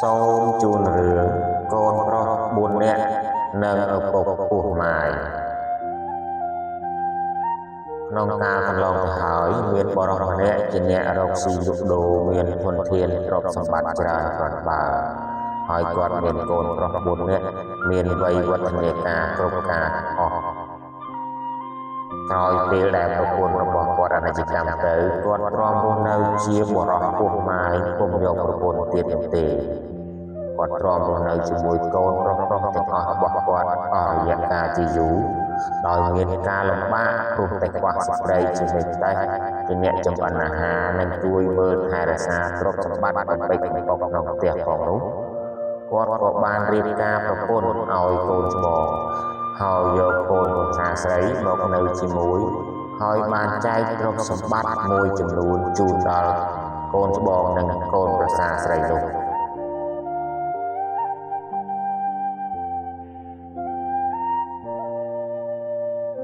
សូមជូនរឿងកូនប្រុស4នាក់និងឪពុកពោះម៉ាយក្នុងកាលកន្លងទៅហើយមានបរិសម្នាក់ជាអ្នករកស៊ីលក់ដូរមានធនធានទ្រព្យសម្បត្តិច្រើនគ្រាន់បើហើយគាត់មានកូនប្រុស4នាក់មានវ័យវឌ្ឍនាការគ្រប់ការអស់ក្រោយពេលដែលប្រពន្ធរបស់គាត់អនិច្ចកម្មទៅគាត់ទ្រាំរស់នៅជាបរិសពោះម៉ាយពុំយកប្រពន្ធទៀតទេគាត់ទ្រាំរស់នៅជាមួយកូនប្រុសៗទាំងអស់របស់គាត់អស់រយៈកាលជាយូរដោយមានការលំបាកព្រោះតែខ្វះស្ត្រីជាមេតេះជាអ្នកចម្អិនអាហារនិងជួយមើលថែរក្សាទ្រព្យសម្បត្តិបំពេញបំពកក្នុងផ្ទះផងនោះគាត់ក៏បានរៀបការប្រពន្ធឲ្យកូនច្បងហើយយកកូនប្រសាស្រីមកនៅជាមួយហើយបានចែកទ្រព្យសម្បត្តិមួយចំនួនជូនដល់កូនច្បងនិងកូនប្រសាស្រីនោះ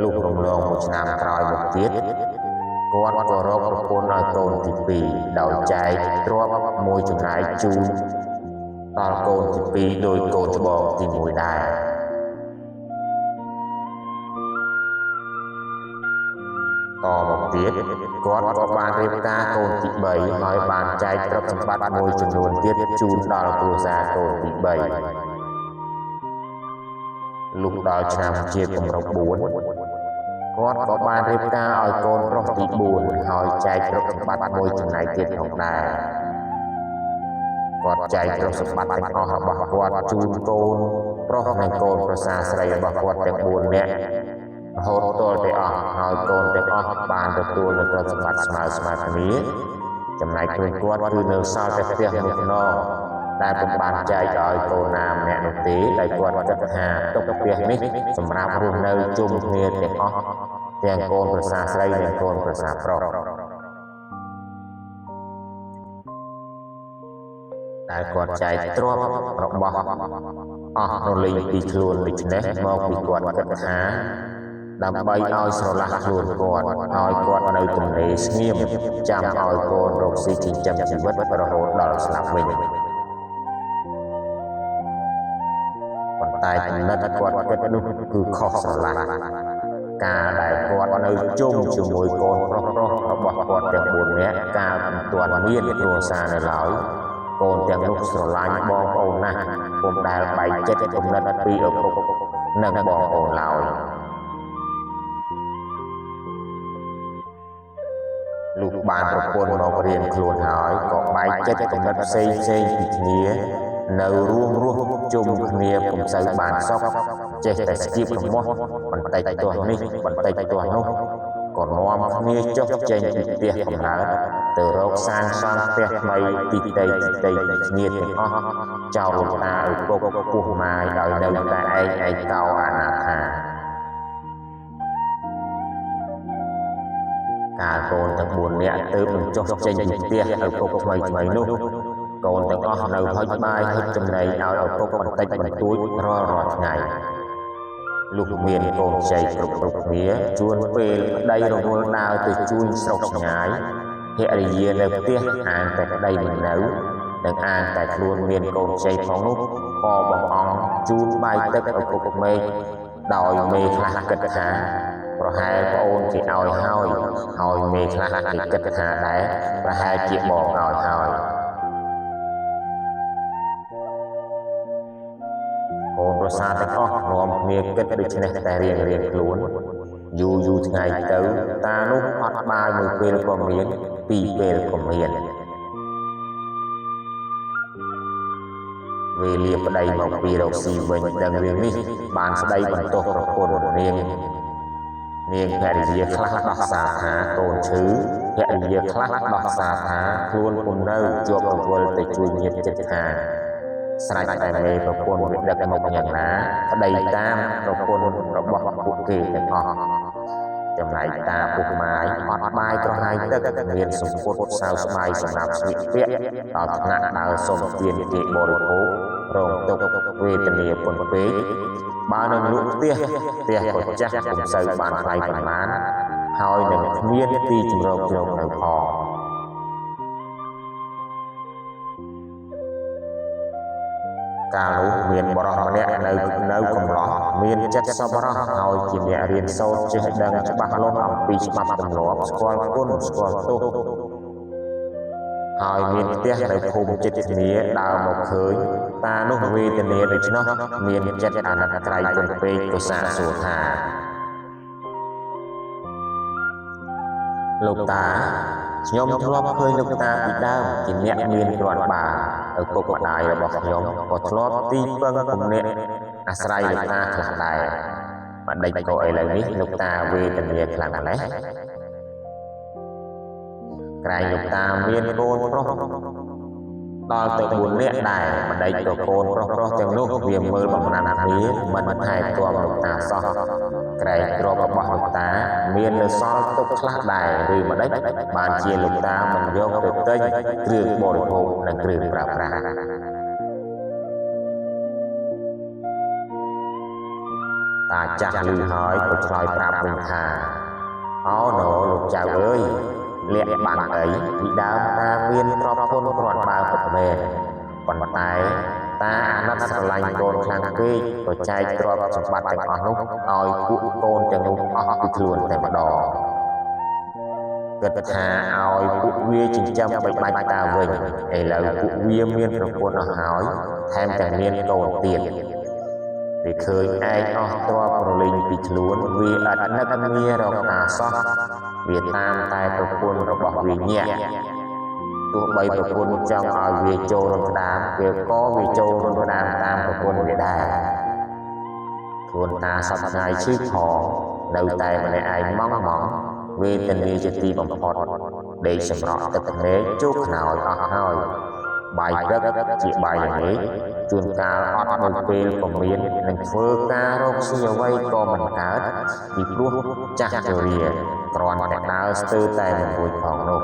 លុះរំលងមួយឆ្នាំក្រោយមកទៀតគាត់ក៏រកប្រពន្ធឲ្យកូនទី2ដោយចែកទ្រព្យមួយចំណែកជូនដល់កូនទី2ដោយកូនច្បងទី1ដែរតមកទៀតគាត់ក៏បានរៀបការកូនទី3ហើយបានចែកទ្រព្យសម្បត្តិមួយចំនួនទៀតជូនដល់គ្រួសារកូនទី3លុះដល់ឆ្នាំជាកម្រ4គាត់ក៏បានរៀបការឲ្យកូនប្រុសទី4ហើយចែកទ្រព្យសម្បត្តិមួយចំណែកទៀតផងដែរគាត់ចែកទ្រព្យសម្បត្តិទាំងអស់របស់គាត់ជូនកូនប្រុសនិងកូនប្រសាស្រីរបស់គាត់ទាំង4នាក់រហូតទាល់តែអស់ហើយកូនទាំងអស់បានទទួលនូវទ្រព្យសម្បត្តិស្មើគ្នាចំណែកខ្លួនគាត់គឺនៅសល់តែផ្ទះមួយខ្នងដែលពុំបានចែកឲ្យកូនណាម្នាក់នោះទេដោយគាត់គិតថាទុកផ្ទះនេះសម្រាប់រស់នៅជុំគ្នាទាំងអស់ទាំងកូនប្រសាស្រីនិងកូនប្រសាប្រុសដែលគាត់ចែកទ្រព្យរបស់អស់រលីងពីខ្លួនដូច្នេះមកពីគាត់គិតថាដើម្បីឲ្យស្រឡះខ្លួនគាត់ឲ្យគាត់នៅទំនេរស្ងៀមចាំឲ្យកូនរកស៊ីចិញ្ចឹមជីវិតរហូតដល់ស្លាប់វិញប៉ុន្តែគំនិតគាត់គិតនោះគឺខុសស្រឡះការដែលគាត់នៅជុំជាមួយកូនប្រុសៗរបស់គាត់ទាំង4នាក់កាលមិនទាន់មានគ្រួសារនៅឡើយកូនទាំងនោះស្រឡាញ់បងប្អូនណាស់ពុំដែលបែកចិត្តគំនិតពីឪពុកនិងបងប្អូនឡើយលុះបានប្រពន្ធមករៀនខ្លួនហើយក៏បែកចិត្តគំនិតផ្សេងពីគ្នានៅរួមរស់ជុំគ្នាពុំសូវបានសុខចេះតែស្ទាបរមាស់បន្តិចទាស់នេះបន្តិចទាស់នោះក៏នាំគ្នាចុះចេញពីផ្ទះកំណើតទៅរកសាងសង់ផ្ទះថ្មីទីតីគ្នាទាំងអស់ចោលតាឪពុកពោះម៉ាយឲ្យនៅតែឯកោអនាថាកាលកូនទាំង4នាក់ទើបនឹងចុះចេញពីផ្ទះឪពុកថ្មីនោះកូនទាំងអស់នៅហុចបាយហុចចំណីឲ្យឪពុកបន្តិចបន្តួចរាល់ថ្ងៃលុះមានកូនចៃគ្រប់គ្នាជួនពេលប្តីរវល់ដើរទៅជួយស្រុកឆ្ងាយភរិយានៅផ្ទះអាងតែប្តីមិននៅនិងអាងតែខ្លួនមានកូនចៃផងនោះក៏បងអង្គជូនបាយទឹកឪពុកមេដោយមេខ្លះគិតថាប្រហែលប្អូនគេឲ្យហើយមេខ្លះគេគិតថាដែរប្រហែលជាបងឲ្យហើយកូនប្រសាទាំងអស់នាំគ្នាគិតដូច្នេះតែរៀងខ្លួនយូរថ្ងៃទៅតានោះអត់បាយមួយពេលក៏មានពីរពេលក៏មានវេលាប្តីមកពីរកស៊ីវិញដឹងរឿងនេះបានស្ដីបន្ទោសប្រពន្ធនាងភរិយាខ្លះដោះសារថាកូនឈឺភរិយាខ្លះដោះសារថាខ្លួនពុំនៅជាប់រវល់ទៅជួយញាតិជិតខាងស្រេចតែមេប្រពន្ធវាដឹកមកយ៉ាងណាប្តីតាមប្រពន្ធរបស់ពួកគេទាំងអស់ចំណែកតាពុកម៉ាយអត់បាយក្រហាយទឹកមានសម្ពុតសៅស្បាយសម្រាប់ស្លៀកពាក់ដល់ថ្នាក់ដើរសុំទានគេបរិភោគរងទុក្ខវេទនាពន់ពេកបើនឹងលក់ផ្ទះក៏ចាស់ពុំសូវបានថ្លៃប៉ុន្មានហើយនឹងគ្មានទីជម្រកជ្រកនៅផង ក កាលនោះមានបរិសម្នាក់នៅកំឡោះមានចិត្តសប្បុរសហើយជាអ្នករៀនសូត្រចេះដឹងច្បាស់លាស់អំពីច្បាប់ទម្លាប់ស្គាល់គុណស្គាល់ទោសហើយមានផ្ទះនៅភូមិជិតគ្នាដើរមកឃើញតានោះវេទនាដូច្នោះមានចិត្តអាណិតក្រៃគុណពេកក៏សាកសួរថាលោកតាខ្ញុំធ្លាប់ឃើញលោកតាពីដើមជាអ្នកមានគ្រាន់បើឪពុកម្ដាយរបស់ខ្ញុំក៏ធ្លាប់ទីពឹងគំនិតអាស្រ័យលោកតាខ្លះដែរបណ្ឌិតក៏ឥឡូវនេះលោកតាវេទនាខ្លាំងណាស់ក្រែងលោកតាមានកូនប្រុសដល់ទៅ4នាក់ដែរបណ្ឌិតក៏កូនប្រុសទាំងនោះវាមើលបំណាំគ្នាមិនថែទាំលោកតាសោះក្រែងទ្រព្យរបស់លោកតាមាននៅសល់ទុកខ្លះដែរឬម្ដេចបានជាលោកតាមិនយកទៅទិញគ្រឿងបរិភោគនិងគ្រឿងប្រើប្រាស់តាចាស់ឮហើយក៏ឆ្លើយប្រាប់វិញថាអូណូលោកចៅអើយលាក់បាំងអីពីដើមតាមានទ្រព្យធនគ្រាន់បើពិតមែនប៉ុន្តែតាអាណិតស្រឡាញ់កូនខ្លាំងពេកក៏ចែកទ្រព្យសម្បត្តិទាំងអស់នោះឲ្យពួកកូនទាំងនោះអស់ពីខ្លួនតែម្ដងគិតថាឲ្យពួកវាចិញ្ចឹមបីបាច់តាវិញឥឡូវពួកវាមានប្រពន្ធអស់ហើយថែមទាំងមានកូនទៀតវាឃើញឯងអស់ទ្រព្យប្រលីងពីខ្លួនវាអត់នឹកងាររកតាសោះវាតាមតែប្រពន្ធរបស់វាញាក់ទោះបីប្រពន្ធចង់ឲ្យវាចូលរំដាមវាក៏វាចូលរំដាមតាមប្រពន្ធវាដែរខ្លួនតាសប្តាហ៍ឈឺផងនៅតែម្នាក់ឯងម៉ងវេទនាជាទីបំផុតដេកសម្រក់ទឹកភ្នែកជោគខ្នើយអស់ហើយបាយព្រឹកជាបាយល្ងាចជួនកាលអត់នៅពេលក៏មាននឹងធ្វើការរកស៊ីអ្វីក៏មិនកើតពីព្រោះចាស់ជរាគ្រាន់តែដើរស្ទើរតែមិនរួចផងនោះ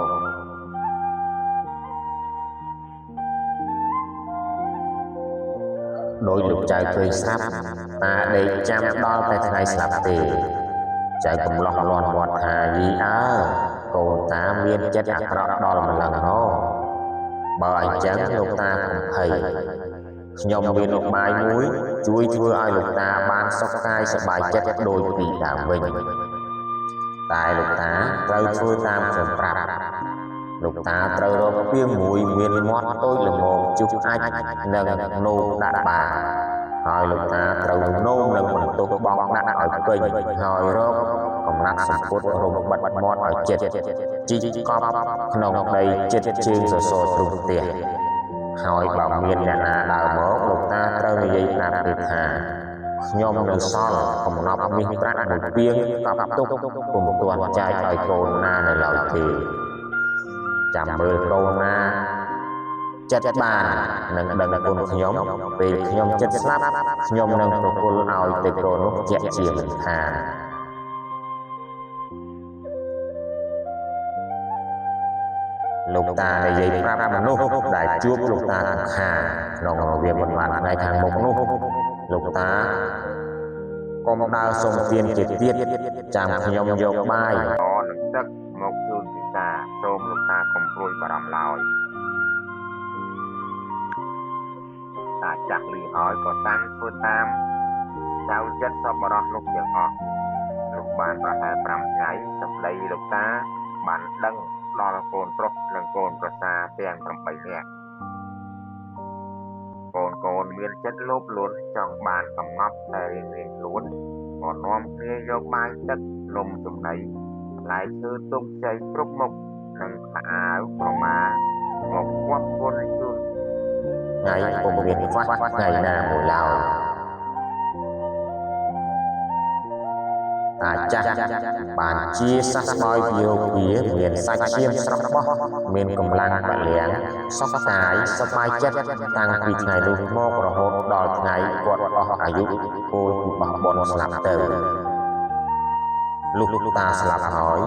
ដោយលោកចៅឃើញស្រាប់តាដេកចាំដល់តែថ្ងៃស្លាប់ទេចៅកំឡោះលាន់មាត់ថាយីអើកូនតាមានចិត្តអាក្រក់ដល់ម្លឹងណោបើអញ្ចឹងលោកតាកុំភ័យខ្ញុំមានឧបាយមួយជួយធ្វើឲ្យលោកតាបានសុខកាយសប្បាយចិត្តដូចពីដើមវិញតែលោកតាត្រូវធ្វើតាមខ្ញុំប្រាប់លោកតាត្រូវរកពាងមួយមានមាត់តូចល្មមជុះអាចនិងនោមដាក់បានហើយលោកតាត្រូវនោមនិងបន្ទប់បង់ដាក់ឲ្យពេញហើយរកកំណាត់សម្ពុតរុំបិទមាត់ឲ្យជិតជីកកប់ក្នុងដីជិតជើងសសរទ្រុងផ្ទះហើយបើមានអ្នកណាដើរមកលោកតាត្រូវនិយាយប្រាប់ទេថាខ្ញុំនៅសល់កំណប់មាសប្រាក់មួយពាងកប់ទុកពុំទាន់ចែកឲ្យកូនណានៅឡើយទេចាំមើលកូនណាចិត្តបាននឹងដឹងគុណខ្ញុំពេលខ្ញុំចិត្តស្លាប់ខ្ញុំនឹងប្រគល់ឲ្យទៅកូននោះជាក់ជាមិនខានលោកតានិយាយប្រាប់មនុស្សដែលជួបលោកតាខាងក្នុងវាមិនបានថ្ងៃខាងមុខនោះលោកតាកុំដើរសុំទានជាទៀតចាំខ្ញុំយកបាយនឹងទឹកមកជូនពិសាសូមលោកតាកុំព្រួយបារម្ភឡើយតាចាស់លឺហើយក៏តាំងធ្វើតាមចៅចិត្តសប្បុរសនោះទាំងអស់លោកបានប្រហែល5ថ្ងៃសម្ដីលោកតាបានដឹងដល់កូនប្រុសនិងកូនប្រសាទាំង8នាក់កូនមានចិត្តលោភលន់ចង់បានកំណប់តែរៀងខ្លួនក៏នាំគ្នាយកបាយទឹកនំចំណីផ្លែឈើទុំខ្ចីគ្រប់មុខនិងខោអាវប្រមាមកគាប់គុណជូនថ្ងៃពុំមានខ្វះថ្ងៃណាមួយឡើយតាចាស់បានជាសះស្បើយយោគាមានសាច់ឈាមស្រស់បោះមានកម្លាំងបលាំងសុខកាយសប្បាយចិត្តតាំងពីថ្ងៃនោះមករហូតដល់ថ្ងៃគាត់អស់អាយុពលពីបោះបនស្លាប់ទៅលុះតាស្លាប់ហើយ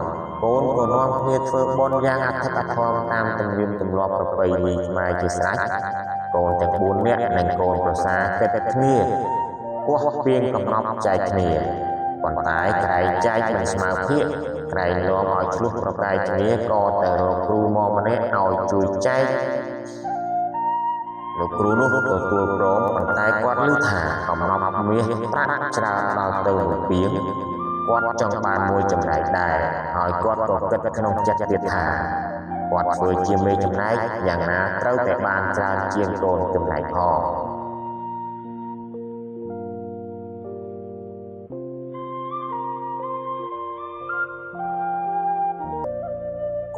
កូនក៏នាំគ្នាធ្វើបុណ្យយ៉ាងអធិកអធមតាមទំនៀមទម្លាប់ប្រពៃណីខ្មែរជាស្រេចកូនទាំង4នាក់និងកូនប្រសាគិតគ្នាគោះពាងកំណប់ចែកគ្នាប៉ុន្តែក្រែងចែកមិនស្មើភាគក្រែងនាំឲ្យឆ្លោះប្រកែកគ្នាក៏ទៅរកគ្រូមកម្នាក់ឲ្យជួយចែកលោកគ្រូនោះទទួលព្រមប៉ុន្តែ លឺថាកំណប់មាសប្រាក់ច្រើនដល់ទៅ1ពាងគាត់ចង់បានមួយចំណែកដែរហើយគាត់ក៏គិតក្នុងចិត្តទៀតថាគាត់ធ្វើជាមេចំណែកយ៉ាងណាត្រូវតែបានច្រើនជាងកូនចំណែកផង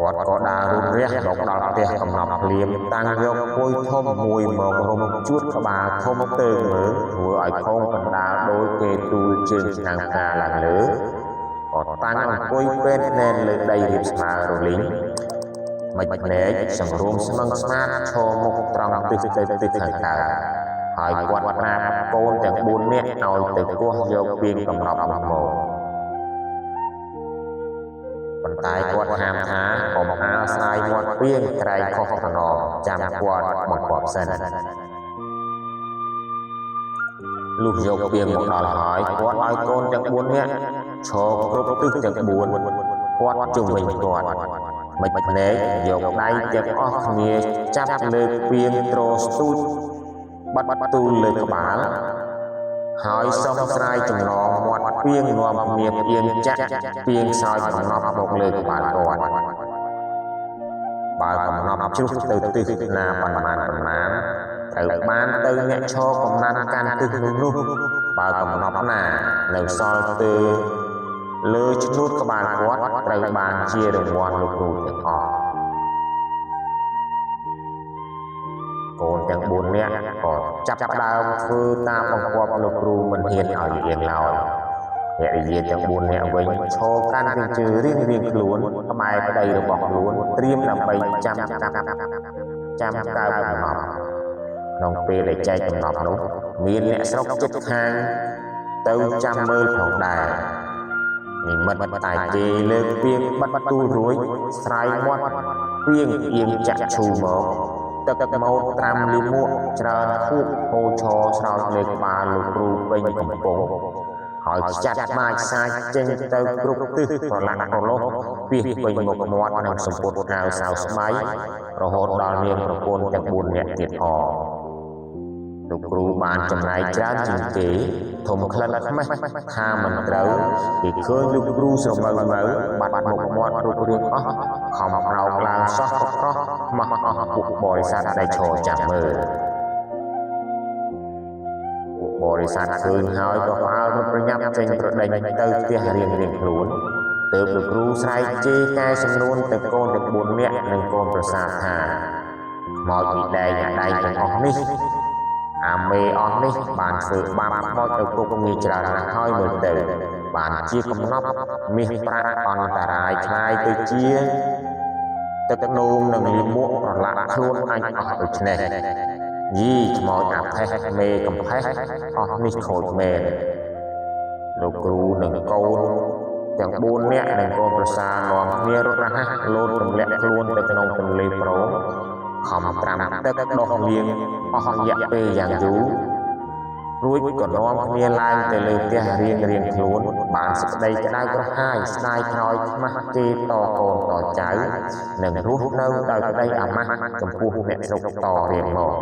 គាត់ក៏ដើររុនរះមកដល់ផ្ទះកំណប់ភ្លាមតាំងយកពួយធំមួយមករំជួតក្បាលធំទៅមើលធ្វើឲ្យខំកណ្ដាលដោយគេទូលជើងឆ្នាំងផ្កាឡើងលើក៏តាំងអង្គុយពេនណែនលើដីរៀបស្មើរលីងមិនភ្នែកសង្រួមស្មឹងស្មាតឈរមុខត្រង់ទិសទៅទិសខាងកើតហើយគាត់ប្រាប់កូនទាំង4នាក់ឲ្យទៅគោះយកពាងកំណប់នោះមកប៉ុន្តែគាត់ហាមថាកុំអាស្រ័យមាត់ពាងក្រែងខុសថ្នមចាំគាត់បង្គាប់សិនលុះយកពាងមកដល់ហើយគាត់ឲ្យកូនទាំង4នាក់ឈរគ្រប់ទិសទាំង4គាត់ជុំវិញគាត់មិនភ្នែកយកដៃទាំងអស់គ្នាចាប់លើពាងត្រស្ទូចបាត់ទូលលើក្បាលហើយសុំស្រាយចំណងមាត់ពាងនាំគ្នាពាងចាក់ពាងស្រោចកំណប់មកលើក្បាលគាត់បើកំណប់ជ្រុះទៅទិសណាប៉ុន្មានត្រូវបានទៅអ្នកឈរកំណាត់កាន់ទិសនោះបើកំណប់ណានៅសល់ទៅលើឈ្នួតក្បាលគាត់ត្រូវបានជារង្វាន់លោកគ្រូទាំងអស់កូនទាំង4នាក់ក៏ចាប់ផ្ដើមធ្វើតាមបង្គាប់លោកគ្រូមិនហ៊ានឲ្យលៀងឡើយភរិយាទាំង4នាក់វិញឈរកាន់ពីជើងរៀងខ្លួនក្បែរប្តីរបស់ខ្លួនត្រៀមដើម្បីចាំកើកំណប់ក្នុងពេលដែលចែកកំណប់នោះមានអ្នកស្រុកជិតខាងទៅចាំមើលផងដែរនិមិត្តតែគេលើកពាងបាត់ទូលរួចស្រ័យមាត់ពាងអៀងចាក់ឈូមកទឹកម៉ូតត្រាំលីមួកច្រើនខួបហូរឈរស្រោចលើក្បាលលោកគ្រូពេញកំពង់ហើយចាត់បាច់សាច់ចេញទៅគ្រប់ទិសប្រឡាក់ប្រឡោះពីពេញមុខមាត់និងសម្ពុតកៅសៅស្បៃរហូតដល់នាងប្រពន្ធទាំង4នាក់ទៀតផងលោកគ្រូបានចំណែកច្រើនជាងគេធំក្លិនខ្មេះថាមិនត្រូវគេឃើញលោកគ្រូស្រមើមើបាត់មុខមាត់រូបរាងអស់ខំក្រោកឡើងសោះប្រោះមកអស់ពួកបរិស័ទដែលឈរចាំមើលពួកបរិស័ទឃើញហើយក៏ផ្អើលរត់ប្រញាប់ចេញប្រដេញទៅផ្ទះរៀងខ្លួនទើបលោកគ្រូស្រែកជេរកែសំនួនទៅកូនទាំង4នាក់និងកូនប្រសាថាមកពីដែងអាដែងទាំងអស់នេះអាមេអស់នេះបានធ្វើបាបមកទៅគុកងារច្រើនណាស់ហើយមើលទៅបានជាកំណប់មាសប្រាក់អន្តរាយខ្លាយទៅជាទឹកនោមនិងលីមួកប្រឡាក់ខ្លួនអញអស់ដូច្នេះយីខ្មោចអាផេះមេកំផេះអស់នេះខូចមែនលោកគ្រូនិងកូនទាំង4នាក់និងកូនប្រសានាំគ្នារត់រហ័សលោតរំលាក់ខ្លួនទៅក្នុងទន្លេប្រងខំត្រាំទឹកដោះលាងអស់រយៈពេលយ៉ាងយូររួចក៏នាំគ្នាឡើងទៅលើផ្ទះរៀងខ្លួនបានសេចក្តីក្តៅក្រហាយស្ដាយក្រោយខ្មាស់គេតកូនតចៅនិងរស់នៅដោយក្តីអាម៉ាស់ចំពោះអ្នកស្រុកតរៀងមក